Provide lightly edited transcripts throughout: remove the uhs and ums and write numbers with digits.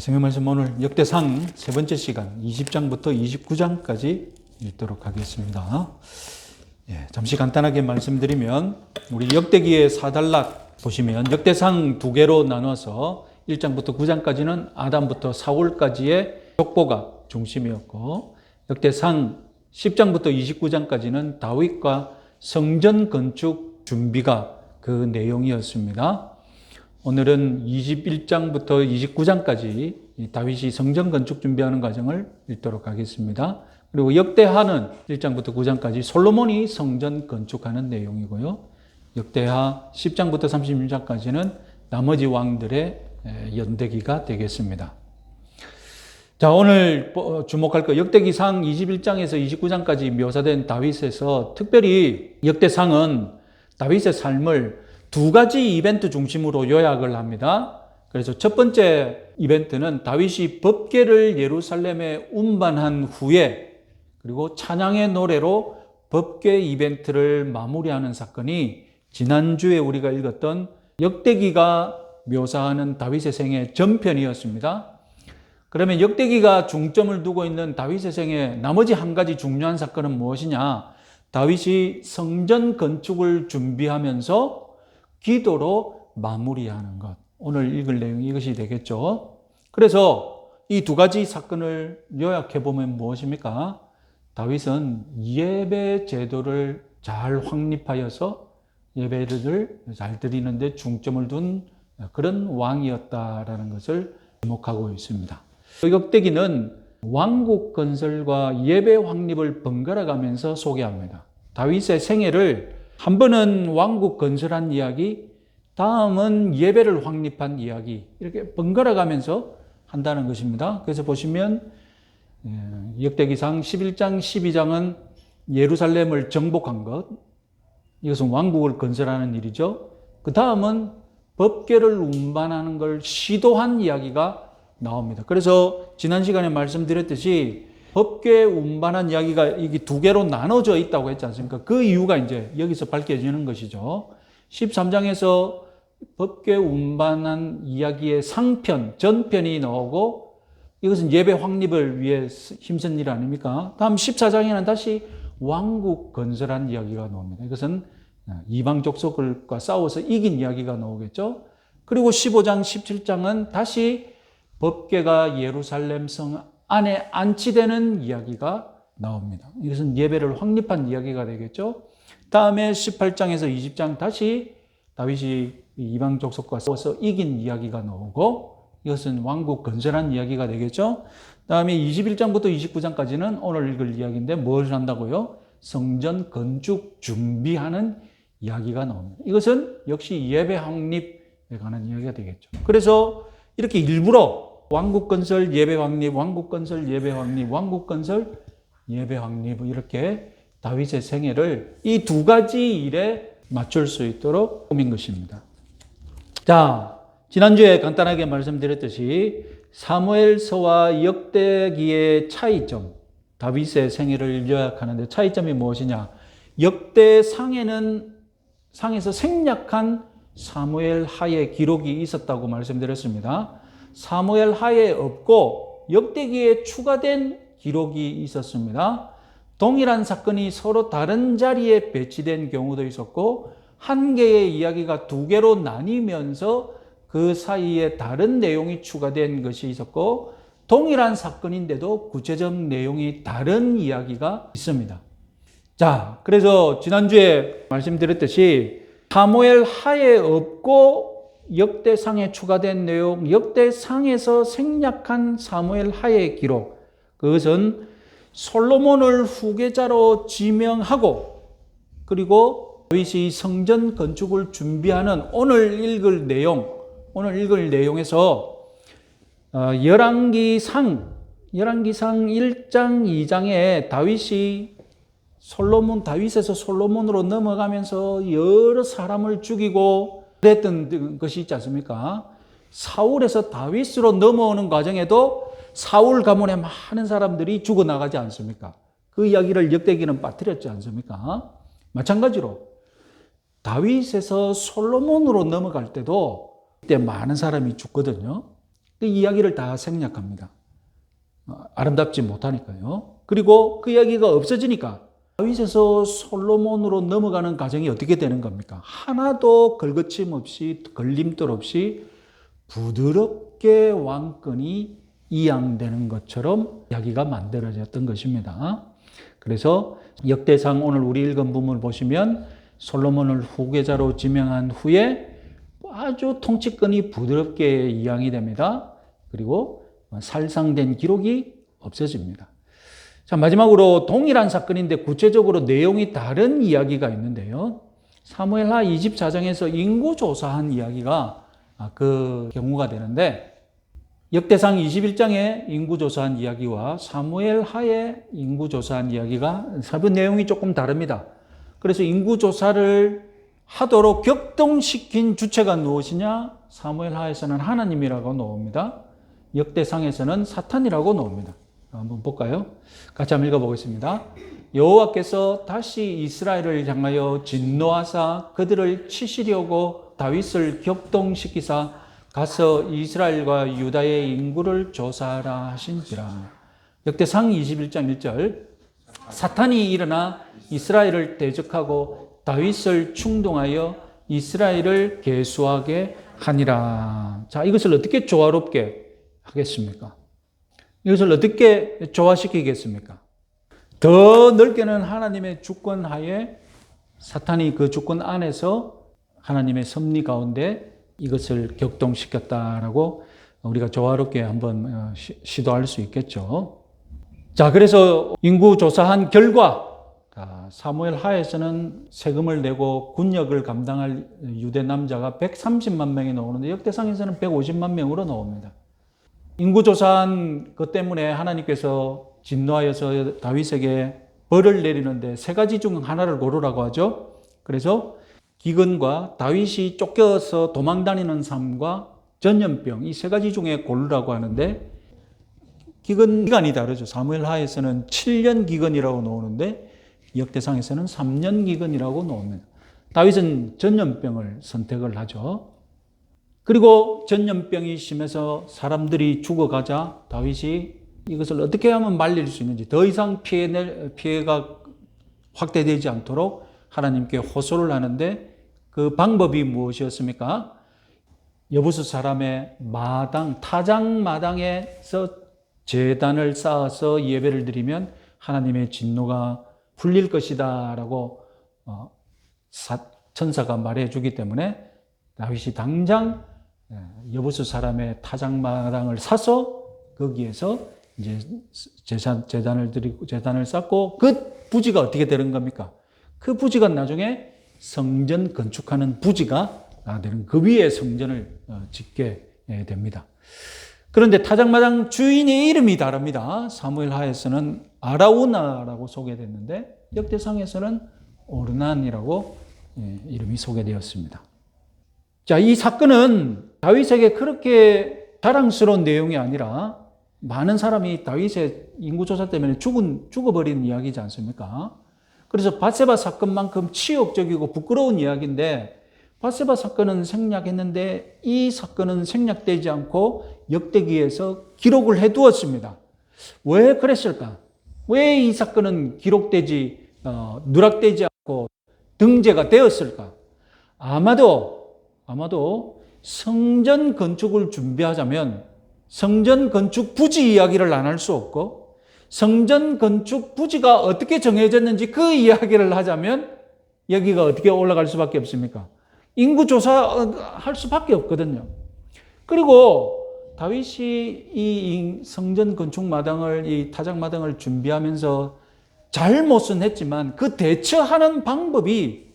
성경 말씀 오늘 역대상 세 번째 시간 20장부터 29장까지 읽도록 하겠습니다. 잠시 간단하게 말씀드리면 우리 역대기의 사단락 보시면 역대상 두 개로 나눠서 1장부터 9장까지는 아담부터 사울까지의 족보가 중심이었고 역대상 10장부터 29장까지는 다윗과 성전 건축 준비가 그 내용이었습니다. 오늘은 21장부터 29장까지 다윗이 성전 건축 준비하는 과정을 읽도록 하겠습니다. 그리고 역대하는 1장부터 9장까지 솔로몬이 성전 건축하는 내용이고요. 역대하 10장부터 36장까지는 나머지 왕들의 연대기가 되겠습니다. 자, 오늘 주목할 것 역대기상 21장에서 29장까지 묘사된 다윗에서 특별히 역대상은 다윗의 삶을 두 가지 이벤트 중심으로 요약을 합니다. 그래서 첫 번째 이벤트는 다윗이 법궤를 예루살렘에 운반한 후에 그리고 찬양의 노래로 법궤 이벤트를 마무리하는 사건이 지난주에 우리가 읽었던 역대기가 묘사하는 다윗의 생애 전편이었습니다. 그러면 역대기가 중점을 두고 있는 다윗의 생애 나머지 한 가지 중요한 사건은 무엇이냐? 다윗이 성전 건축을 준비하면서 기도로 마무리하는 것. 오늘 읽을 내용이 이것이 되겠죠. 그래서 이 두 가지 사건을 요약해보면 무엇입니까? 다윗은 예배 제도를 잘 확립하여서 예배를 잘 드리는데 중점을 둔 그런 왕이었다라는 것을 주목하고 있습니다. 역대기는 왕국 건설과 예배 확립을 번갈아 가면서 소개합니다. 다윗의 생애를 한 번은 왕국 건설한 이야기, 다음은 예배를 확립한 이야기, 이렇게 번갈아 가면서 한다는 것입니다. 그래서 보시면 역대기상 11장, 12장은 예루살렘을 정복한 것, 이것은 왕국을 건설하는 일이죠. 그 다음은 법궤를 운반하는 걸 시도한 이야기가 나옵니다. 그래서 지난 시간에 말씀드렸듯이 법궤 운반한 이야기가 이게 두 개로 나눠져 있다고 했지 않습니까? 그 이유가 이제 여기서 밝혀지는 것이죠. 13장에서 법궤 운반한 이야기의 상편, 전편이 나오고 이것은 예배 확립을 위해 힘쓴 일 아닙니까? 다음 14장에는 다시 왕국 건설한 이야기가 나옵니다. 이것은 이방 족속과 싸워서 이긴 이야기가 나오겠죠. 그리고 15장, 17장은 다시 법궤가 예루살렘 성 안에 안치되는 이야기가 나옵니다. 이것은 예배를 확립한 이야기가 되겠죠. 다음에 18장에서 20장 다시 다윗이 이방 족속과 싸워서 이긴 이야기가 나오고 이것은 왕국 건설한 이야기가 되겠죠. 다음에 21장부터 29장까지는 오늘 읽을 이야기인데 뭘 한다고요? 성전 건축 준비하는 이야기가 나옵니다. 이것은 역시 예배 확립에 관한 이야기가 되겠죠. 그래서 이렇게 일부러 왕국 건설, 예배 확립, 왕국 건설, 예배 확립, 왕국 건설, 예배 확립 이렇게 다윗의 생애를 이 두 가지 일에 맞출 수 있도록 꾸민 것입니다. 자, 지난주에 간단하게 말씀드렸듯이 사무엘서와 역대기의 차이점, 다윗의 생애를 요약하는데 차이점이 무엇이냐? 역대상에는 상에서 생략한 사무엘 하의 기록이 있었다고 말씀드렸습니다. 사무엘 하에 없고 역대기에 추가된 기록이 있었습니다. 동일한 사건이 서로 다른 자리에 배치된 경우도 있었고 한 개의 이야기가 두 개로 나뉘면서 그 사이에 다른 내용이 추가된 것이 있었고 동일한 사건인데도 구체적 내용이 다른 이야기가 있습니다. 자, 그래서 지난주에 말씀드렸듯이 사무엘 하에 없고 역대상에 추가된 내용, 역대상에서 생략한 사무엘 하의 기록, 그것은 솔로몬을 후계자로 지명하고 그리고 다윗이 성전 건축을 준비하는 오늘 읽을 내용에서 열왕기상 1장, 2장에 다윗이 다윗에서 솔로몬으로 넘어가면서 여러 사람을 죽이고 그랬던 것이 있지 않습니까? 사울에서 다윗으로 넘어오는 과정에도 사울 가문의 많은 사람들이 죽어나가지 않습니까? 그 이야기를 역대기는 빠뜨렸지 않습니까? 마찬가지로 다윗에서 솔로몬으로 넘어갈 때도 그때 많은 사람이 죽거든요. 그 이야기를 다 생략합니다. 아름답지 못하니까요. 그리고 그 이야기가 없어지니까 다윗에서 솔로몬으로 넘어가는 과정이 어떻게 되는 겁니까? 하나도 걸거침 없이 걸림돌 없이 부드럽게 왕권이 이양되는 것처럼 이야기가 만들어졌던 것입니다. 그래서 역대상 오늘 우리 읽은 부분을 보시면 솔로몬을 후계자로 지명한 후에 아주 통치권이 부드럽게 이양이 됩니다. 그리고 살상된 기록이 없어집니다. 자, 마지막으로 동일한 사건인데 구체적으로 내용이 다른 이야기가 있는데요. 사무엘하 24장에서 인구조사한 이야기가 그 경우가 되는데 역대상 21장의 인구조사한 이야기와 사무엘하의 인구조사한 이야기가 사부 내용이 조금 다릅니다. 그래서 인구조사를 하도록 격동시킨 주체가 무엇이냐? 사무엘하에서는 하나님이라고 나옵니다. 역대상에서는 사탄이라고 나옵니다. 한번 볼까요? 같이 한번 읽어보겠습니다. 여호와께서 다시 이스라엘을 향하여 진노하사 그들을 치시려고 다윗을 격동시키사 가서 이스라엘과 유다의 인구를 조사하라 하신지라. 역대상 21장 1절 사탄이 일어나 이스라엘을 대적하고 다윗을 충동하여 이스라엘을 계수하게 하니라. 자, 이것을 어떻게 조화롭게 하겠습니까? 이것을 어떻게 조화시키겠습니까? 더 넓게는 하나님의 주권 하에 사탄이 그 주권 안에서 하나님의 섭리 가운데 이것을 격동시켰다라고 우리가 조화롭게 한번 시도할 수 있겠죠. 자, 그래서 인구조사한 결과 사무엘 하에서는 세금을 내고 군역을 감당할 유대 남자가 130만 명이 나오는데 역대상에서는 150만 명으로 나옵니다. 인구조사한 것 때문에 하나님께서 진노하여서 다윗에게 벌을 내리는데 세 가지 중 하나를 고르라고 하죠. 그래서 기근과 다윗이 쫓겨서 도망다니는 삶과 전염병 이 세 가지 중에 고르라고 하는데 기간이 다르죠. 사무엘 하에서는 7년 기근이라고 나오는데 역대상에서는 3년 기근이라고 나옵니다. 다윗은 전염병을 선택을 하죠. 그리고 전염병이 심해서 사람들이 죽어가자 다윗이 이것을 어떻게 하면 말릴 수 있는지 더 이상 피해가 확대되지 않도록 하나님께 호소를 하는데 그 방법이 무엇이었습니까? 여부수 사람의 타작 마당에서 제단을 쌓아서 예배를 드리면 하나님의 진노가 풀릴 것이다 라고 천사가 말해주기 때문에 다윗이 당장 여부수 사람의 타작마당을 사서 거기에서 이제 제단을 드리고 제단을 쌓고 그 부지가 어떻게 되는 겁니까? 그 부지가 나중에 성전 건축하는 부지가 되는 그 위에 성전을 짓게 됩니다. 그런데 타작마당 주인의 이름이 다릅니다. 사무엘 하에서는 아라우나라고 소개됐는데 역대상에서는 오르난이라고 이름이 소개되었습니다. 자, 이 사건은 다윗에게 그렇게 자랑스러운 내용이 아니라 많은 사람이 다윗의 인구조사 때문에 죽어버린 이야기지 않습니까? 그래서 밧세바 사건만큼 치욕적이고 부끄러운 이야기인데 밧세바 사건은 생략했는데 이 사건은 생략되지 않고 역대기에서 기록을 해두었습니다. 왜 그랬을까? 왜 이 사건은 누락되지 않고 등재가 되었을까? 아마도 성전 건축을 준비하자면 성전 건축 부지 이야기를 안 할 수 없고 성전 건축 부지가 어떻게 정해졌는지 그 이야기를 하자면 여기가 어떻게 올라갈 수밖에 없습니까? 인구조사할 수밖에 없거든요. 그리고 다윗이 이 성전 건축 마당을, 이 타작 마당을 준비하면서 잘못은 했지만 그 대처하는 방법이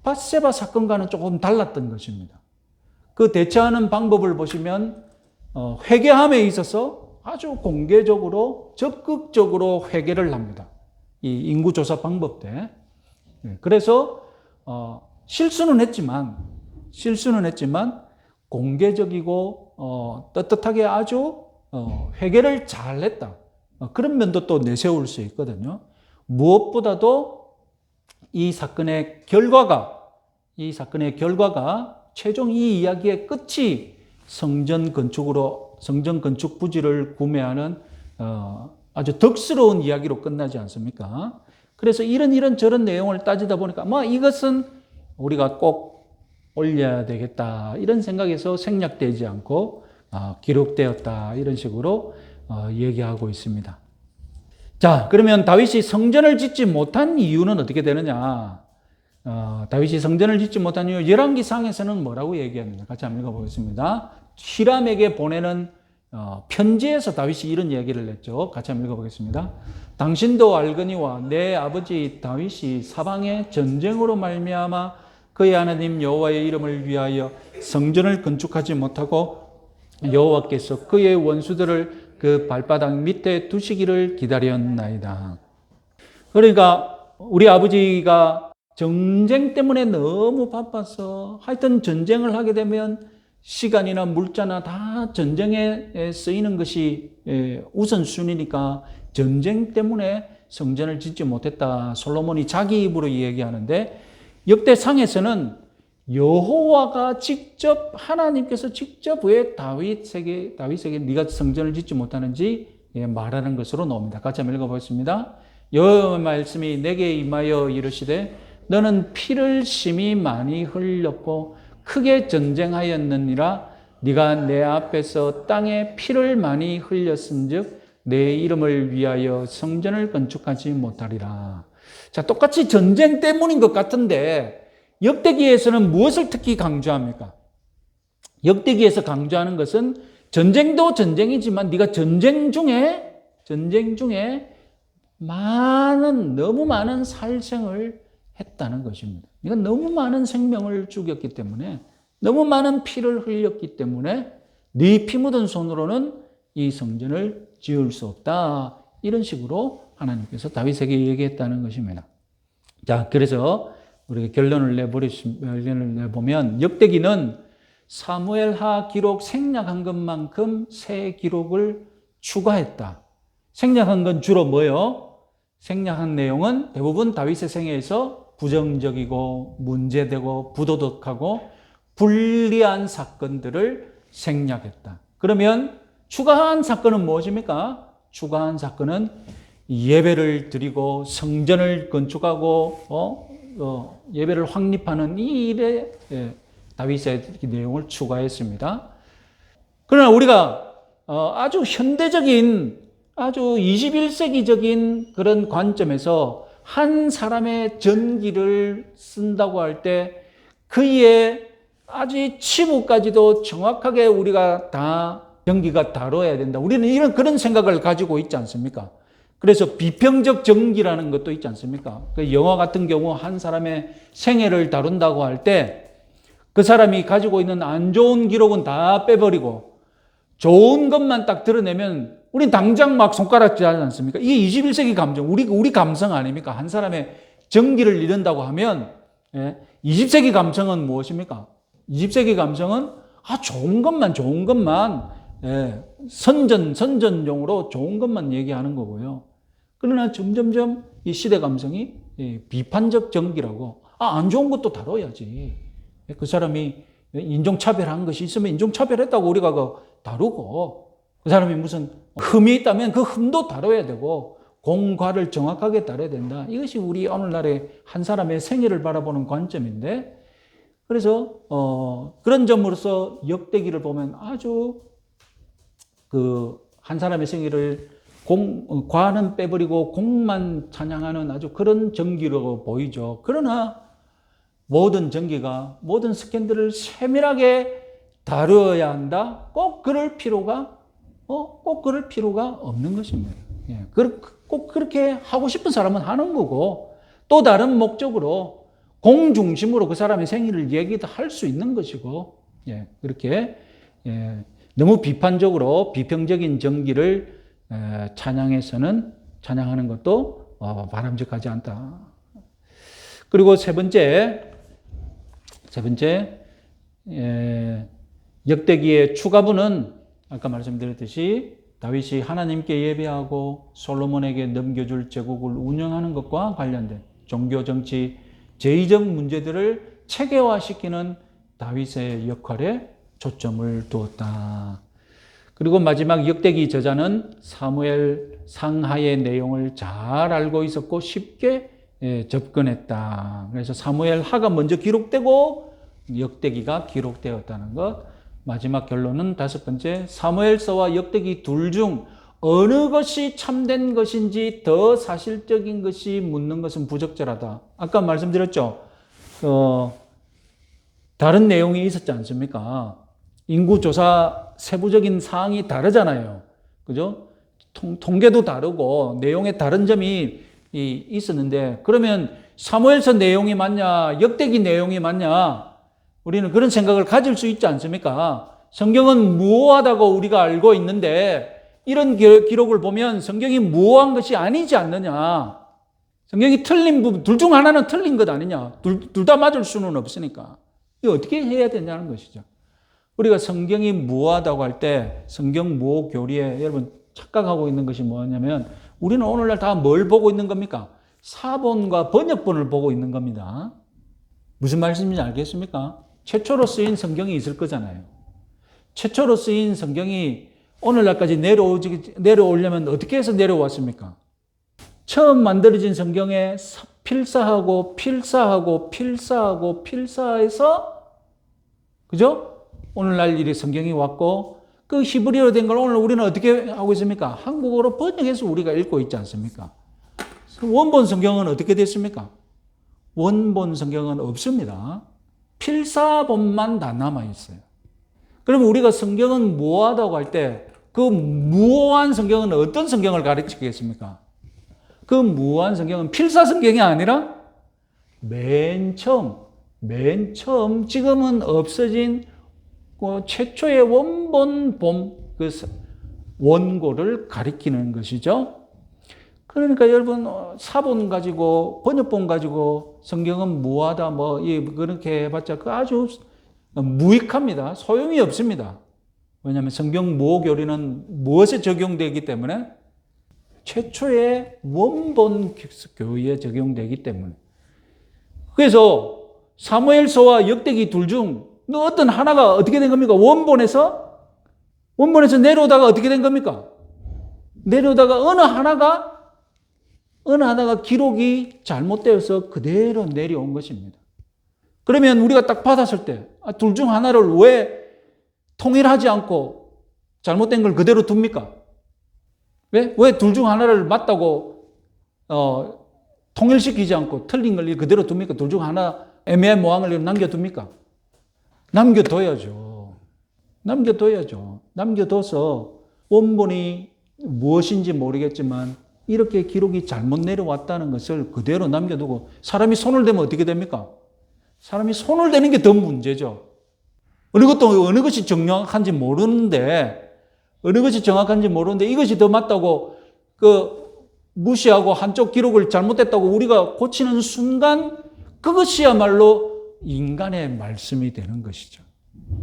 밧세바 사건과는 조금 달랐던 것입니다. 그 대처하는 방법을 보시면 회개함에 있어서 아주 공개적으로 적극적으로 회개를 합니다. 이 인구조사 방법 때. 그래서 실수는 했지만 공개적이고 떳떳하게 아주 회개를 잘했다. 그런 면도 또 내세울 수 있거든요. 무엇보다도 이 사건의 결과가 최종 이 이야기의 끝이 성전 건축 부지를 구매하는 아주 덕스러운 이야기로 끝나지 않습니까? 그래서 이런 저런 내용을 따지다 보니까 이것은 우리가 꼭 올려야 되겠다 이런 생각에서 생략되지 않고 기록되었다 이런 식으로 얘기하고 있습니다. 자, 그러면 다윗이 성전을 짓지 못한 이유는 어떻게 되느냐? 다윗이 성전을 짓지 못한 이유, 열왕기상에서는 뭐라고 얘기합니다. 같이 한번 읽어보겠습니다. 히람에게 보내는 편지에서 다윗이 이런 얘기를 했죠. 같이 한번 읽어보겠습니다. 당신도 알거니와 내 아버지 다윗이 사방에 전쟁으로 말미암아 그의 하나님 여호와의 이름을 위하여 성전을 건축하지 못하고 여호와께서 그의 원수들을 그 발바닥 밑에 두시기를 기다렸나이다. 그러니까 우리 아버지가 전쟁 때문에 너무 바빠서 하여튼 전쟁을 하게 되면 시간이나 물자나 다 전쟁에 쓰이는 것이 우선순위니까 전쟁 때문에 성전을 짓지 못했다. 솔로몬이 자기 입으로 얘기하는데 역대상에서는 여호와가 직접 하나님께서 직접 왜 다윗에게 네가 성전을 짓지 못하는지 말하는 것으로 나옵니다. 같이 한번 읽어보겠습니다. 여호와의 말씀이 내게 임하여 이르시되 너는 피를 심히 많이 흘렸고 크게 전쟁하였느니라. 네가 내 앞에서 땅에 피를 많이 흘렸은즉 내 이름을 위하여 성전을 건축하지 못하리라. 자, 똑같이 전쟁 때문인 것 같은데 역대기에서는 무엇을 특히 강조합니까? 역대기에서 강조하는 것은 전쟁도 전쟁이지만 네가 전쟁 중에 너무 많은 살생을 했다는 것입니다. 네가 너무 많은 생명을 죽였기 때문에, 너무 많은 피를 흘렸기 때문에 네 피 묻은 손으로는 이 성전을 지을 수 없다. 이런 식으로 하나님께서 다윗에게 얘기했다는 것입니다. 자, 그래서 우리가 결론을 내보면 역대기는 사무엘하 기록 생략한 것만큼 새 기록을 추가했다. 생략한 건 주로 뭐예요? 생략한 내용은 대부분 다윗의 생애에서 부정적이고 문제되고 부도덕하고 불리한 사건들을 생략했다. 그러면 추가한 사건은 무엇입니까? 추가한 사건은 예배를 드리고 성전을 건축하고 예배를 확립하는 이 일에 다윗의 내용을 추가했습니다. 그러나 우리가 아주 현대적인 아주 21세기적인 그런 관점에서 한 사람의 전기를 쓴다고 할 때 그의 아주 치부까지도 정확하게 우리가 다 전기가 다뤄야 된다. 우리는 그런 생각을 가지고 있지 않습니까? 그래서 비평적 전기라는 것도 있지 않습니까? 그 영화 같은 경우 한 사람의 생애를 다룬다고 할 때 그 사람이 가지고 있는 안 좋은 기록은 다 빼버리고 좋은 것만 딱 드러내면 우리 당장 막 손가락질 하지 않습니까? 이게 21세기 감정, 우리 감성 아닙니까? 한 사람의 정기를 잃는다고 하면 20세기 감성은 무엇입니까? 20세기 감성은 좋은 것만 선전용으로 좋은 것만 얘기하는 거고요. 그러나 점점점 이 시대 감성이 비판적 정기라고 안 좋은 것도 다뤄야지. 그 사람이 인종차별한 것이 있으면 인종차별했다고 우리가 다루고 그 사람이 무슨 흠이 있다면 그 흠도 다뤄야 되고 공과를 정확하게 다뤄야 된다. 이것이 우리 오늘날의 한 사람의 생애를 바라보는 관점인데 그래서 그런 점으로서 역대기를 보면 아주 한 사람의 생애를 과는 빼버리고 공만 찬양하는 아주 그런 전기로 보이죠. 그러나 모든 전기가 모든 스캔들을 세밀하게 다루어야 한다. 꼭 그럴 필요가 없는 것입니다. 꼭 그렇게 하고 싶은 사람은 하는 거고 또 다른 목적으로 공중심으로 그 사람의 생일을 얘기도 할 수 있는 것이고 그렇게 너무 비판적으로 비평적인 전기를 찬양하는 것도 바람직하지 않다. 그리고 세 번째 역대기의 추가부는 아까 말씀드렸듯이 다윗이 하나님께 예배하고 솔로몬에게 넘겨줄 제국을 운영하는 것과 관련된 종교, 정치, 제의적 문제들을 체계화시키는 다윗의 역할에 초점을 두었다. 그리고 마지막 역대기 저자는 사무엘 상하의 내용을 잘 알고 있었고 쉽게 접근했다. 그래서 사무엘 하가 먼저 기록되고 역대기가 기록되었다는 것. 마지막 결론은 다섯 번째, 사무엘서와 역대기 둘 중 어느 것이 참된 것인지 더 사실적인 것이 묻는 것은 부적절하다. 아까 말씀드렸죠. 다른 내용이 있었지 않습니까? 인구조사 세부적인 사항이 다르잖아요. 그죠? 통계도 다르고 내용에 다른 점이 있었는데, 그러면 사무엘서 내용이 맞냐, 역대기 내용이 맞냐, 우리는 그런 생각을 가질 수 있지 않습니까? 성경은 무오하다고 우리가 알고 있는데 이런 기록을 보면 성경이 무오한 것이 아니지 않느냐. 성경이 틀린 부분, 둘 중 하나는 틀린 것 아니냐. 둘 다 맞을 수는 없으니까. 이거 어떻게 해야 되냐는 것이죠. 우리가 성경이 무오하다고 할 때 성경 무오 교리에 여러분 착각하고 있는 것이 뭐냐면, 우리는 오늘날 다 뭘 보고 있는 겁니까? 사본과 번역본을 보고 있는 겁니다. 무슨 말씀인지 알겠습니까? 최초로 쓰인 성경이 있을 거잖아요. 최초로 쓰인 성경이 오늘날까지 내려오려면 어떻게 해서 내려왔습니까? 처음 만들어진 성경에 필사하고 필사해서, 그죠? 오늘날 이 성경이 왔고, 그 히브리어로 된 걸 오늘 우리는 어떻게 하고 있습니까? 한국어로 번역해서 우리가 읽고 있지 않습니까? 원본 성경은 어떻게 됐습니까? 원본 성경은 없습니다. 필사본만 다 남아있어요. 그러면 우리가 성경은 무오하다고 할 때 그 무오한 성경은 어떤 성경을 가르치겠습니까? 그 무오한 성경은 필사 성경이 아니라 맨 처음 지금은 없어진 최초의 원고를 가리키는 것이죠. 그러니까 여러분, 사본 가지고 번역본 가지고 성경은 무하다 그렇게 해봤자 그 아주 무익합니다. 소용이 없습니다. 왜냐하면 성경 무호 교리는 무엇에 적용되기 때문에? 최초의 원본 교리에 적용되기 때문에. 그래서 사무엘서와 역대기 둘 중 어떤 하나가 어떻게 된 겁니까? 원본에서 내려오다가 어떻게 된 겁니까? 내려오다가 어느 하나가 기록이 잘못되어서 그대로 내려온 것입니다. 그러면 우리가 딱 받았을 때 둘 중 하나를 왜 통일하지 않고 잘못된 걸 그대로 둡니까? 왜 둘 중 하나를 맞다고 통일시키지 않고 틀린 걸 그대로 둡니까? 둘 중 하나 애매모호한 남겨둡니까? 남겨둬야죠. 남겨둬서 원본이 무엇인지 모르겠지만 이렇게 기록이 잘못 내려왔다는 것을 그대로 남겨두고, 사람이 손을 대면 어떻게 됩니까? 사람이 손을 대는 게 더 문제죠. 어느 것이 정확한지 모르는데 이것이 더 맞다고 무시하고 한쪽 기록을 잘못됐다고 우리가 고치는 순간 그것이야말로 인간의 말씀이 되는 것이죠.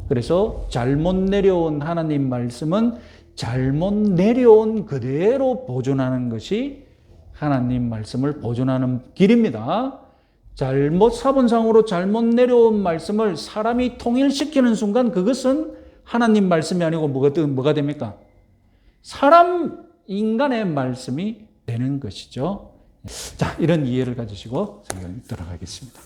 그래서 잘못 내려온 하나님 말씀은 잘못 내려온 그대로 보존하는 것이 하나님 말씀을 보존하는 길입니다. 사본상으로 잘못 내려온 말씀을 사람이 통일시키는 순간 그것은 하나님 말씀이 아니고 뭐가 됩니까? 인간의 말씀이 되는 것이죠. 자, 이런 이해를 가지시고 설교를 들어가겠습니다.